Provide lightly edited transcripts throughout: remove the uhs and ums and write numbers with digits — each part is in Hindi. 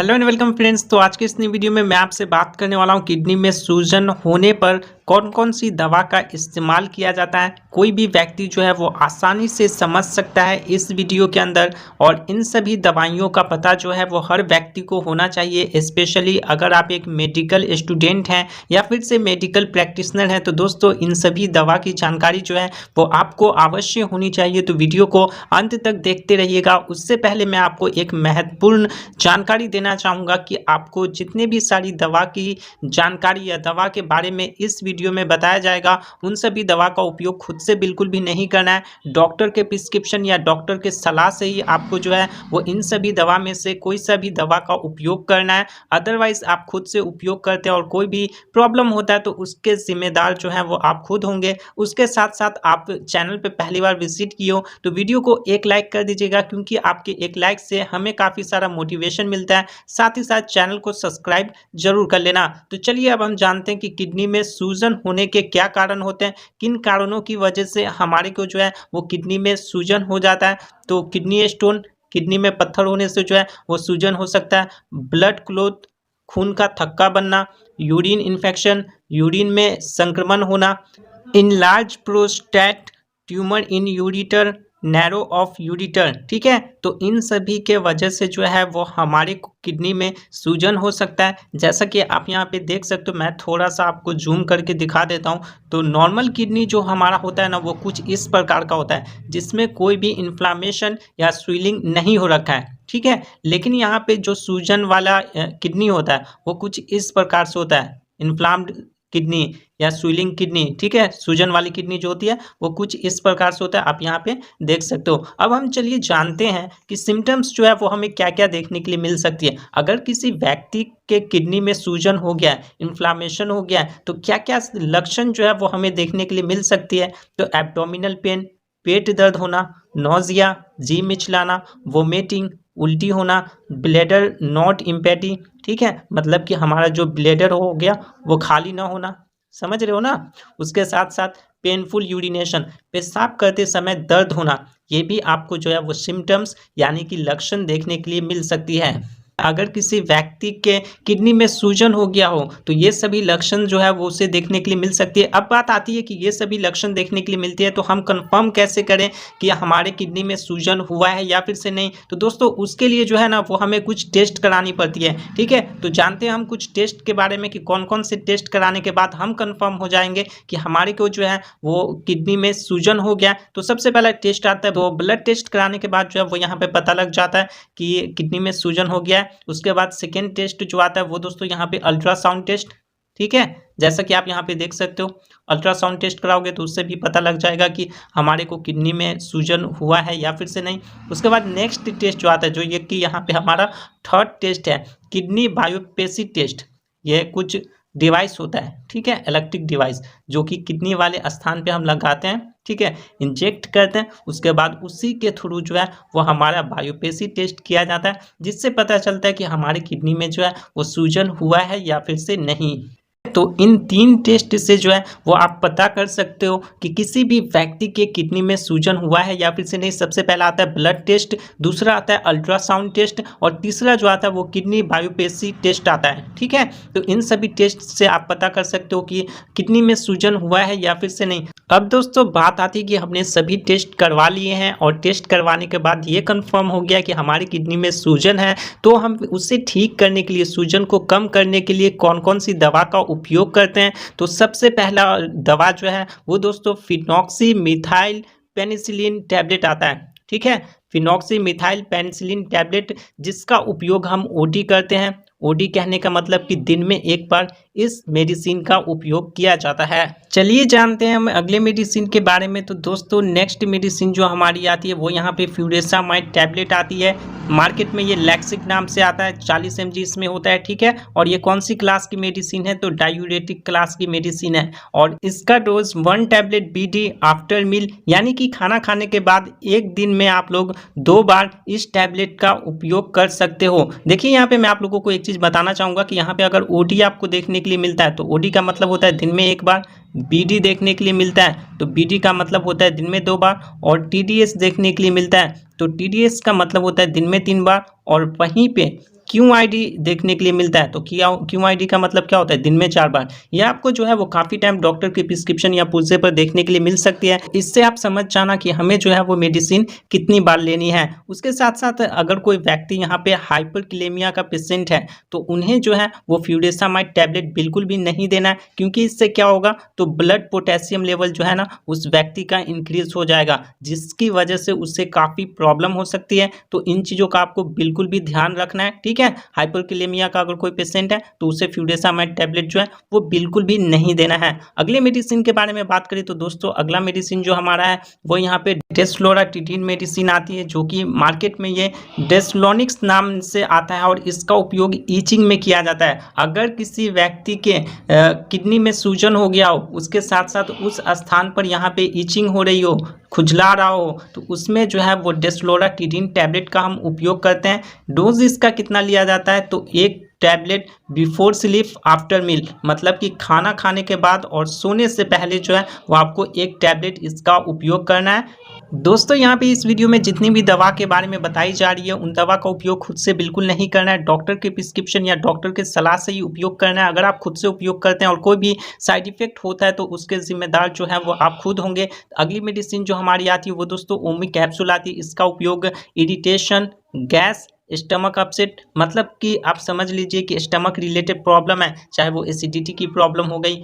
Hello and welcome friends. तो आज के इस नई वीडियो में मैं आपसे बात करने वाला हूं किडनी में सूजन होने पर कौन कौन सी दवा का इस्तेमाल किया जाता है। कोई भी व्यक्ति जो है वो आसानी से समझ सकता है इस वीडियो के अंदर, और इन सभी दवाइयों का पता जो है वो हर व्यक्ति को होना चाहिए। स्पेशली अगर आप एक मेडिकल स्टूडेंट हैं या फिर से मेडिकल प्रैक्टिशनर हैं तो दोस्तों इन सभी दवा की जानकारी जो है वो आपको अवश्य होनी चाहिए। तो वीडियो को अंत तक देखते रहिएगा। उससे पहले मैं आपको एक महत्वपूर्ण जानकारी देना चाहूँगा कि आपको जितने भी सारी दवा की जानकारी या दवा के बारे में इस वीडियो में बताया जाएगा, उन सभी दवा का उपयोग खुद से बिल्कुल भी नहीं करना है। डॉक्टर के प्रिस्क्रिप्शन या डॉक्टर के सलाह से ही आपको जो है वो इन सभी दवा में से कोई सा भी दवा का उपयोग करना है। अदरवाइज आप खुद से उपयोग करते हैं और कोई भी प्रॉब्लम होता है तो उसके जिम्मेदार जो है वो आप खुद होंगे। उसके साथ साथ आप चैनल पे पहली बार विजिट किए हो तो वीडियो को एक लाइक कर दीजिएगा, क्योंकि आपके एक लाइक से हमें काफ़ी सारा मोटिवेशन मिलता है। साथ ही साथ चैनल को सब्सक्राइब जरूर कर लेना। तो चलिए अब हम जानते हैं कि किडनी में सूजन होने के क्या कारण होते हैं, किन कारणों की वजह से हमारे को जो है वो किडनी में सूजन हो जाता है। तो किडनी स्टोन, किडनी में पत्थर होने से जो है वो सूजन हो सकता है। ब्लड क्लॉट, खून का थक्का बनना, यूरिन इन्फेक्शन, यूरिन में संक्रमण होना, enlarge prostate, tumour in ureter, narrow of ureter. ठीक है, तो इन सभी के वजह से जो है वो हमारे किडनी में सूजन हो सकता है। जैसा कि आप यहाँ पे देख सकते हो, मैं थोड़ा सा आपको जूम करके दिखा देता हूँ। तो नॉर्मल किडनी जो हमारा होता है ना, वो कुछ इस प्रकार का होता है जिसमें कोई भी इन्फ्लामेशन या स्वेलिंग नहीं हो रखा है। ठीक है, लेकिन यहाँ पे जो सूजन वाला किडनी होता है वो कुछ इस प्रकार से होता है, इन्फ्लाम्ड किडनी या स्वेलिंग किडनी। ठीक है, सूजन वाली किडनी जो होती है वो कुछ इस प्रकार से होता है, आप यहाँ पे देख सकते हो। अब हम चलिए जानते हैं कि सिम्टम्स जो है वो हमें क्या क्या देखने के लिए मिल सकती है। अगर किसी व्यक्ति के किडनी में सूजन हो गया है, इन्फ्लामेशन हो गया है, तो क्या क्या लक्षण जो है वो हमें देखने के लिए मिल सकती है। तो एब्डोमिनल पेन, पेट दर्द होना, नोजिया, जी मिचलाना, वोमिटिंग, उल्टी होना, ब्लैडर नॉट इम्पैटी। ठीक है, मतलब कि हमारा जो ब्लैडर हो गया वो खाली ना होना, समझ रहे हो ना। उसके साथ साथ पेनफुल यूरिनेशन, पेशाब करते समय दर्द होना, ये भी आपको जो है वो सिम्टम्स यानी कि लक्षण देखने के लिए मिल सकती है। अगर किसी व्यक्ति के किडनी में सूजन हो गया हो तो ये सभी लक्षण जो है वो उसे देखने के लिए मिल सकती है। अब बात आती है कि ये सभी लक्षण देखने के लिए मिलती है तो हम कंफर्म कैसे करें कि हमारे किडनी में सूजन हुआ है या फिर से नहीं। तो दोस्तों उसके लिए जो है ना वो हमें कुछ टेस्ट करानी पड़ती है। ठीक है, तो जानते हैं हम कुछ टेस्ट के बारे में कि कौन कौन से टेस्ट कराने के बाद हम कंफर्म हो जाएंगे कि हमारे को जो है वो किडनी में सूजन हो गया। तो सबसे पहला टेस्ट आता है, तो ब्लड टेस्ट कराने के बाद जो है वो यहाँ पे पता लग जाता है कि किडनी में सूजन हो गया है। उसके बाद सेकेंड टेस्ट जो आता है वो दोस्तों यहाँ पे अल्ट्रासाउंड टेस्ट। ठीक है, जैसा कि आप यहाँ पे देख सकते हो, अल्ट्रासाउंड टेस्ट कराओगे तो उससे भी पता लग जाएगा कि हमारे को किडनी में सूजन हुआ है या फिर से नहीं। उसके बाद नेक्स्ट टेस्ट जो आता है, जो ये कि यहाँ पे हमारा थर्ड टेस्ट है, किडनी बायोप्सी टेस्ट। ये कुछ डिवाइस होता है, ठीक है, इलेक्ट्रिक डिवाइस, जो कि किडनी वाले स्थान पे हम लगाते हैं। ठीक है, इंजेक्ट करते हैं, उसके बाद उसी के थ्रू जो है वो हमारा बायोप्सी टेस्ट किया जाता है, जिससे पता चलता है कि हमारे किडनी में जो है वो सूजन हुआ है या फिर से नहीं। तो इन तीन टेस्ट से जो है वो आप पता कर सकते हो कि किसी भी व्यक्ति के किडनी में सूजन हुआ है या फिर से नहीं। सबसे पहला आता है ब्लड टेस्ट, दूसरा आता है अल्ट्रासाउंड टेस्ट, और तीसरा जो आता है वो किडनी बायोप्सी टेस्ट आता है। ठीक है, तो इन सभी टेस्ट से आप पता कर सकते हो कि किडनी में सूजन हुआ है या फिर से नहीं। अब दोस्तों बात आती है कि हमने सभी टेस्ट करवा लिए हैं और टेस्ट करवाने के बाद ये कंफर्म हो गया कि हमारी किडनी में सूजन है, तो हम उसे ठीक करने के लिए, सूजन को कम करने के लिए कौन कौन सी दवा का उपयोग करते हैं। तो सबसे पहला दवा जो है वो दोस्तों फिनॉक्सी मिथाइल पेनिसिलिन टैबलेट आता है। ठीक है, फिनॉक्सी मिथाइल पेनिसिलिन टैबलेट, जिसका उपयोग हम ओडी करते हैं। ओडी कहने का मतलब कि दिन में एक बार इस मेडिसिन का उपयोग किया जाता है। चलिए जानते हैं हम अगले मेडिसिन के बारे में। तो दोस्तों नेक्स्ट मेडिसिन जो हमारी आती है वो यहाँ पे फ्यूरेसामाइड टैबलेट आती है। मार्केट में ये लैक्सिक नाम से आता है, 40 mg इसमें होता है। ठीक है, और ये कौन सी क्लास की मेडिसिन है, तो डायूरेटिक क्लास की मेडिसिन है। और इसका dose 1 tablet BD after meal, यानी कि खाना खाने के बाद एक दिन में आप लोग 2 बार इस टैबलेट का उपयोग कर सकते हो। देखिए यहाँ पे मैं आप लोगों को एक चीज़ बताना चाहूँगा कि यहाँ पे अगर ओडी आपको देखने के लिए मिलता है तो ओडी का मतलब होता है दिन में एक बार, BD देखने के लिए मिलता है तो BD का मतलब होता है दिन में 2 बार, और TDS देखने के लिए मिलता है तो TDS का मतलब होता है दिन में 3 बार। और वहीं पे QID देखने के लिए मिलता है। तो QID का मतलब क्या होता है? दिन में 4 बार। यह आपको जो है वो काफ़ी टाइम डॉक्टर की प्रिस्क्रिप्शन या पुर्जे पर देखने के लिए मिल सकती है। इससे आप समझ जाना कि हमें जो है वो मेडिसिन कितनी बार लेनी है। उसके साथ-साथ अगर कोई व्यक्ति यहाँ पे हाइपरकैलेमिया का पेशेंट है तो उन्हें जो है वो फ्यूडेसामाइड टैबलेट बिल्कुल भी नहीं देना है, क्योंकि इससे क्या होगा तो ब्लड पोटेशियम लेवल जो है ना उस व्यक्ति का इंक्रीज हो जाएगा, जिसकी वजह से उससे काफ़ी प्रॉब्लम हो सकती है। तो इन चीज़ों का आपको बिल्कुल भी ध्यान रखना है, ठीक है। हाइपरकैलेमिया का अगर कोई पेशेंट है तो उसे फ्यूडेसामाइड टैबलेट जो है वो बिल्कुल भी नहीं देना है। अगले मेडिसिन के बारे में बात करें तो दोस्तों अगला मेडिसिन जो हमारा है वो यहाँ पे डेस्लोराटिडिन मेडिसिन आती है, जो कि मार्केट में ये डेस्लोनिक्स नाम से आता है और इसका उपयोग ईचिंग में किया जाता है। अगर किसी व्यक्ति के किडनी में सूजन हो गया हो, उसके साथ साथ उस स्थान पर यहाँ पे ईचिंग हो रही हो, खुजला रहा हो, तो उसमें जो है वो डेस्लोराटिडिन टैबलेट का हम उपयोग करते हैं। डोज इसका कितना लिया जाता है तो एक tablet before sleep after meal, मतलब कि खाना खाने के बाद और सोने से पहले जो है वो आपको एक टैबलेट इसका उपयोग करना है। दोस्तों यहाँ पे इस वीडियो में जितनी भी दवा के बारे में बताई जा रही है उन दवा का उपयोग खुद से बिल्कुल नहीं करना है, डॉक्टर के प्रिस्क्रिप्शन या डॉक्टर के सलाह से ही उपयोग करना है। अगर आप खुद से उपयोग करते हैं और कोई भी साइड इफेक्ट होता है तो उसके जिम्मेदार जो है वो आप खुद होंगे। अगली मेडिसिन जो हमारी आती है वो दोस्तों ओमी कैप्सूल आती है। इसका उपयोग इरिटेशन, गैस, स्टमक अपसेट, मतलब कि आप समझ लीजिए कि स्टमक रिलेटेड प्रॉब्लम है, चाहे वो एसिडिटी की प्रॉब्लम हो गई,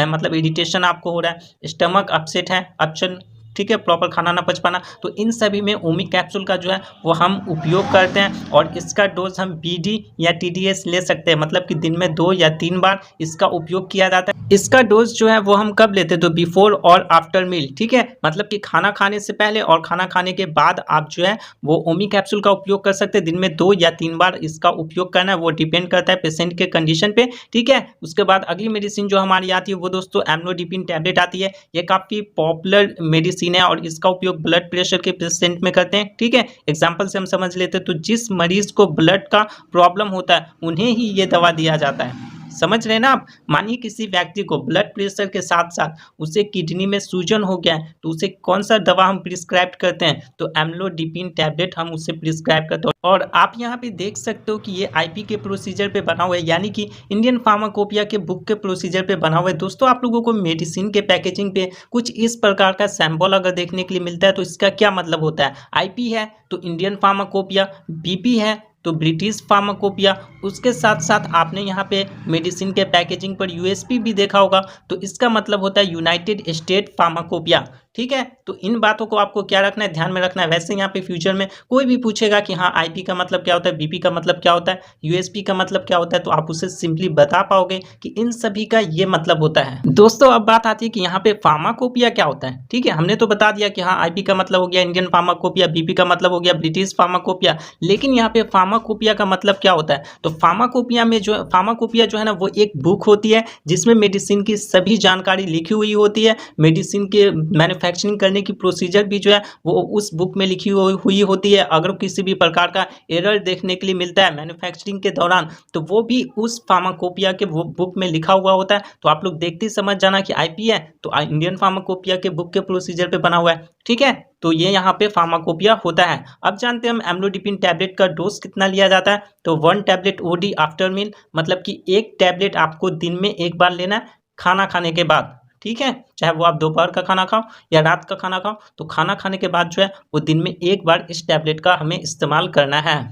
मतलब इरिटेशन आपको हो रहा है, स्टमक अपसेट है, अपचन, ठीक है, प्रॉपर खाना ना पच पाना, तो इन सभी में ओमी कैप्सूल का जो है वो हम उपयोग करते हैं। और इसका डोज हम BD या TDS ले सकते हैं, मतलब कि दिन में 2 या 3 बार इसका उपयोग किया जाता है। इसका डोज जो है वो हम कब लेते हैं तो बिफोर और आफ्टर मील, ठीक है, मतलब कि खाना खाने से पहले और खाना खाने के बाद आप जो है वो ओमी कैप्सूल का उपयोग कर सकते हैं। दिन में 2 या 3 बार इसका उपयोग करना है, वो डिपेंड करता है पेशेंट के कंडीशन पे, ठीक है। उसके बाद अगली मेडिसिन जो हमारी आती है वो दोस्तों एम्लोडिपिन टैबलेट आती है। ये काफ़ी पॉपुलर मेडिसिन है और इसका उपयोग ब्लड प्रेशर के पेशेंट में करते हैं, ठीक है। एग्जांपल से हम समझ लेते हैं तो जिस मरीज को ब्लड का प्रॉब्लम होता है उन्हें ही ये दवा दिया जाता है, समझ रहे ना आप। मानिए किसी व्यक्ति को ब्लड प्रेशर के साथ साथ उसे किडनी में सूजन हो गया है तो उसे कौन सा दवा हम प्रिस्क्राइब करते हैं तो एम्लोडिपिन टैबलेट हम उसे प्रिस्क्राइब करते हैं। और आप यहाँ पे देख सकते हो कि ये IP के प्रोसीजर पे बना हुआ है, यानी कि इंडियन फार्माकोपिया के बुक के प्रोसीजर पे बना हुआ है। दोस्तों आप लोगों को मेडिसिन के पैकेजिंग पे कुछ इस प्रकार का सैंपल अगर देखने के लिए मिलता है तो इसका क्या मतलब होता है। IP है तो इंडियन फार्माकोपिया, BP है तो ब्रिटिश फार्माकोपिया। उसके साथ साथ आपने यहाँ पे मेडिसिन के पैकेजिंग पर USP भी देखा होगा, तो इसका मतलब होता है यूनाइटेड स्टेट फार्माकोपिया, ठीक है। तो इन बातों को आपको क्या रखना है, ध्यान में रखना है। वैसे यहाँ पे फ्यूचर में कोई भी पूछेगा कि हाँ IP का मतलब क्या होता है, BP का मतलब क्या होता है, USP का मतलब क्या होता है, तो आप उसे सिंपली बता पाओगे कि इन सभी का ये मतलब होता है। दोस्तों अब बात आती है कि यहाँ पे फार्माकोपिया क्या होता है, ठीक है। हमने तो बता दिया कि हाँ IP का मतलब हो गया इंडियन फार्माकोपिया, BP का मतलब हो गया ब्रिटिश फार्माकोपिया, लेकिन यहाँ पे फार्माकोपिया का मतलब क्या होता है तो फार्माकोपिया जो है ना वो एक बुक होती है जिसमें मेडिसिन की सभी जानकारी लिखी हुई होती है। मेडिसिन के मैन्युफैक्चरिंग करने की प्रोसीजर भी जो है वो उस बुक में लिखी हुई होती है। अगर किसी भी प्रकार का एरर देखने के लिए मिलता है मैन्युफैक्चरिंग के दौरान तो वो भी उस फार्माकोपिया के बुक में लिखा हुआ होता है। तो आप लोग देखते ही समझ जाना कि IP है तो इंडियन फार्माकोपिया के बुक के प्रोसीजर पे बना हुआ है, ठीक है। तो ये यहाँ पे फार्माकोपिया होता है। अब जानते हैं हम एम्लोडिपिन टैबलेट का डोज कितना लिया जाता है तो 1 टैबलेट OD आफ्टर मील, मतलब कि एक टैबलेट आपको दिन में एक बार लेना है खाना खाने के बाद, ठीक है। चाहे वो आप दोपहर का खाना खाओ या रात का खाना खाओ, तो खाना खाने के बाद जो है वो दिन में एक बार इस टैबलेट का हमें इस्तेमाल करना है।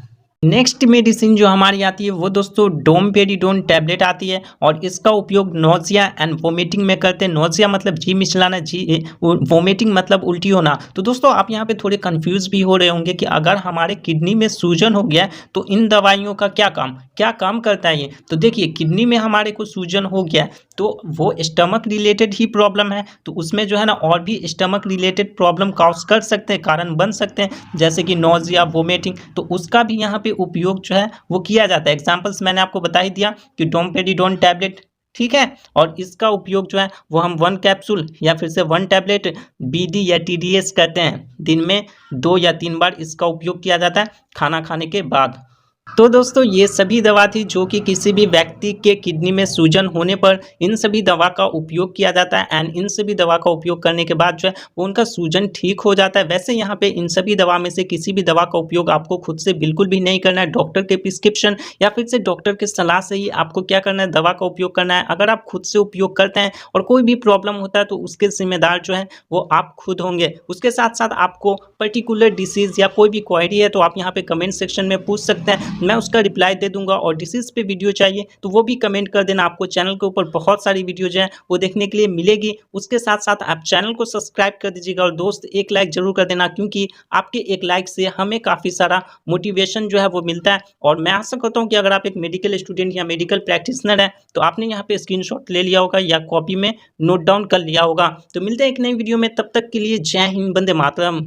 नेक्स्ट मेडिसिन जो हमारी आती है वो दोस्तों डोमपेरिडोन टैबलेट आती है और इसका उपयोग नोजिया एंड वोमिटिंग में करते हैं। नोजिया मतलब जी मिचलाना, वोमिटिंग मतलब उल्टी होना। तो दोस्तों आप यहाँ पे थोड़े कंफ्यूज भी हो रहे होंगे कि अगर हमारे किडनी में सूजन हो गया तो इन दवाइयों का क्या काम करता है ये। तो देखिए किडनी में हमारे को सूजन हो गया तो वो स्टमक रिलेटेड ही प्रॉब्लम है, तो उसमें जो है ना और भी स्टमक रिलेटेड प्रॉब्लम कॉज कर सकते हैं, कारण बन सकते हैं, जैसे कि नोजिया, वोमिटिंग, तो उसका भी यहाँ पे उपयोग जो है वो किया जाता है। एग्जांपल्स मैंने आपको बता ही दिया कि डोमपेरिडोन टैबलेट, ठीक है। और इसका उपयोग जो है वो हम 1 कैप्सूल या फिर से 1 टैबलेट BD या TDS करते हैं। दिन में 2 या 3 बार इसका उपयोग किया जाता है खाना खाने के बाद। तो दोस्तों ये सभी दवा थी जो कि किसी भी व्यक्ति के किडनी में सूजन होने पर इन सभी दवा का उपयोग किया जाता है एंड इन सभी दवा का उपयोग करने के बाद जो है वो उनका सूजन ठीक हो जाता है। वैसे यहाँ पे इन सभी दवा में से किसी भी दवा का उपयोग आपको खुद से बिल्कुल भी नहीं करना है। डॉक्टर के प्रिस्क्रिप्शन या फिर से डॉक्टर की सलाह से ही आपको क्या करना है, दवा का उपयोग करना है। अगर आप खुद से उपयोग करते हैं और कोई भी प्रॉब्लम होता है तो उसके जिम्मेदार जो है वो आप खुद होंगे। उसके साथ साथ आपको पर्टिकुलर डिसीज़ या कोई भी क्वेरी है तो आप यहाँ पे कमेंट सेक्शन में पूछ सकते हैं, मैं उसका रिप्लाई दे दूंगा। और डिसीज़ पे वीडियो चाहिए तो वो भी कमेंट कर देना। आपको चैनल के ऊपर बहुत सारी वीडियो जो है वो देखने के लिए मिलेगी। उसके साथ साथ आप चैनल को सब्सक्राइब कर दीजिएगा और दोस्त एक लाइक जरूर कर देना, क्योंकि आपके एक लाइक से हमें काफ़ी सारा मोटिवेशन जो है वो मिलता है। और मैं आशा करता हूँ कि अगर आप एक मेडिकल स्टूडेंट या मेडिकल प्रैक्टिशनर हैं तो आपने यहाँ पे स्क्रीनशॉट ले लिया होगा या कॉपी में नोट डाउन कर लिया होगा। तो मिलते हैं एक नई वीडियो में, तब तक के लिए जय हिंद, वंदे मातरम।